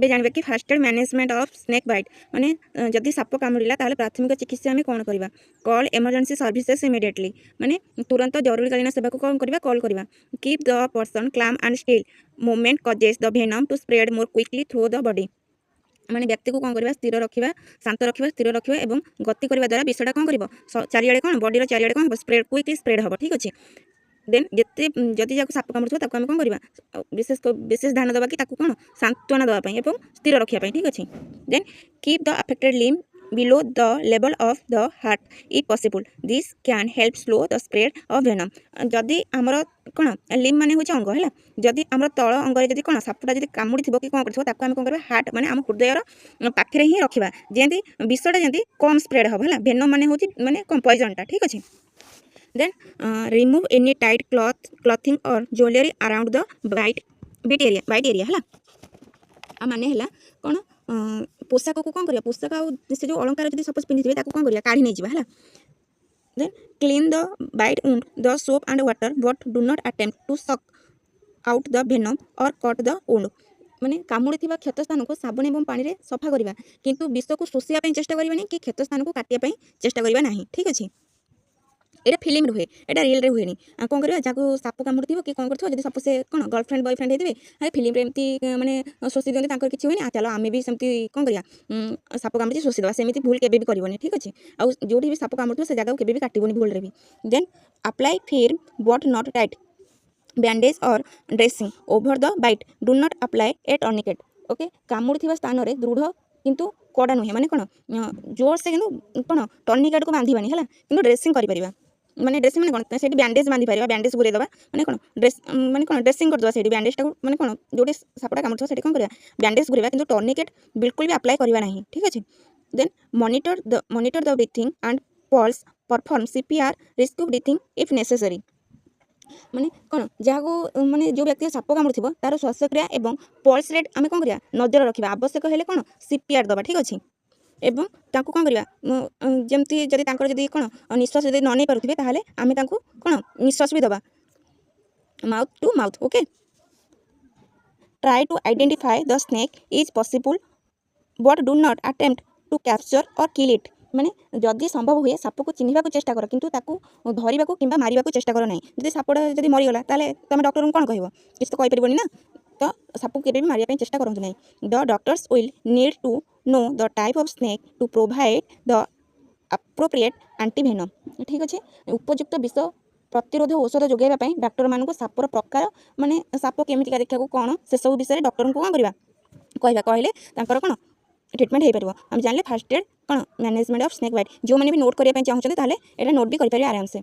ଏବେ ଜାଣିବା କି first aid management of snake bite माने जदि साप कामुड़िला ताले प्राथमिक चिकित्सा आम कौन करवा कॉल इमरजेंसी सर्विसेस इमिडिएटली माने तुरंत जरूरीकालीन सेवा को कौन करवा कॉल करवा keep the person calm and still movement causes the venom to spread more quickly through the body माने व्यक्ति को कौन करवा स्थिर रखा शांत रखा स्थिर रखा और गति करने द्वारा विषयटा कौन कर चारिड़े कौन बॉडी चारिड़े कौन स्प्रेड क्विकली स्प्रेड हम ठीक अच्छे देन जिते जदि जाको साप कामुड़ुथबो ताको आम कौन करवा विशेष ध्यान देवा कि ताको कौन सांत्वना देवाई और स्थिर रखापी ठीक अच्छे then keep the affected limb below the level of the heart if possible this can help slow the spread of venom जदि आमर कौन लिम्ब माने होचे अंग है जदि आमर तल अंगरे जदि कौन सापटा जदि कामुड़ी थी कि कौन कर आम कौन करवा हार्ट माने आम हृदयर पाखे ही रखा जमी विषटा जमी कम स्प्रेड हम है वेनम माने होची माने कौन पॉइजनटा ठीक अच्छे then remove any tight clothing और jewellery around the bite area है आ माने है कौन पोशाक को कौन करिया पोशाक से जो अलंकार जब सपोज पिंधि ताको कौन करिया काढ़ी नहीं जावा है then clean the bite wound the soap and water but do not attempt to suck out the venom or cut the wound माने कामुड़ी थिबा क्षत स्थान को साबुन एवं पानी रे सफा करिवा किंतु विष को शोषिया पई चेष्टा करिवानी कि क्षत स्थान को काटिया पई चेष्टा करिवा नाही ठीक अछि एटा फिल्म रुहे एटा रियल रे हुएनी कौन करवा जहाँ साप कामुड़ी थी कि कौन कर जब सपोज से कौन गर्लफ्रेंड बॉयफ्रेंड होते अरे फिल्म एमती माने शोषी दिखते किसी हुए चलो आम भी सेमती कौन करा साप कामुड़ी शोषीदेवा सेमती भूल केबे भी करबनी ठीक अच्छे आउ जो भी साप कामुड़ी से जगह केबे भी काटबनी भूल रे भी then apply firm but not tight bandage और dressing over the bite do not apply a tourniquet okay कामुड़ी थी स्थान में दृढ़ किंतु कड़ा नुहे माने कौन जोर से कि कौन टर्निकेट को बांधवानी है कि ड्रेसिंग कर माने ड्रेसिंग माने कौन से बैंडेज बांधि पार बैंडेज गुरे दवा माने कौन ड्रेस माने कौन ड्रेसिंग कर दवा से बैंडेज टाक माने कौन जो सापटा कामुड़ से कौन करवा बैंडेज गुरेवा किंतु टर्निकेट बिल्कुल भी अप्लाई करवा नहीं ठीक अच्छे then monitor the breathing and pulse perform CPR rescue breathing if necessary माने कौन जहाँ माने जो व्यक्ति साप कामुड़ थी तार श्वासक्रिया और पल्स रेट आम कौन करवा नजर रखा आवश्यक है कौन सीपीआर दवा ठीक अच्छे एवं तांको कौन करवा जमती जदि जदि कौन निश्वास जदि न नहीं पारुथिबे ताहले आमे तांको कौन निश्वास भी दबा mouth to mouth okay try to identify the snake is possible but do not attempt to capture or kill it माने जदि संभव हुए साप को चिन्हवा चेष्टा कर किंतु ताकू धरिबा को किंबा मारिबा को चेष्टा कर नहीं जदि सापटा जदि मरीगला ताहले तुम डॉक्टर को कौन कहबो किछ तो कहि परिबोनी ना तो साप को केबे भी मारिया चेष्टा करंतु नहीं the doctors will need to know the type of snake to provide the appropriate antivenom ठीक अच्छे उपयुक्त विष प्रतिरोध औषध जोगाइवाई डाक्टर मानक सापर प्रकार माने साप केमिका देखा कौन से सब विषय डॉक्टर को कौन करवा कहवा कहले कौन ट्रिटमेंट हो पार आम जानले फास्ट एड कौन मैनेजमेंट ऑफ स्नेक बाइट जो मैंने भी नोट करने चाहते हैं नोट भी करें आराम से।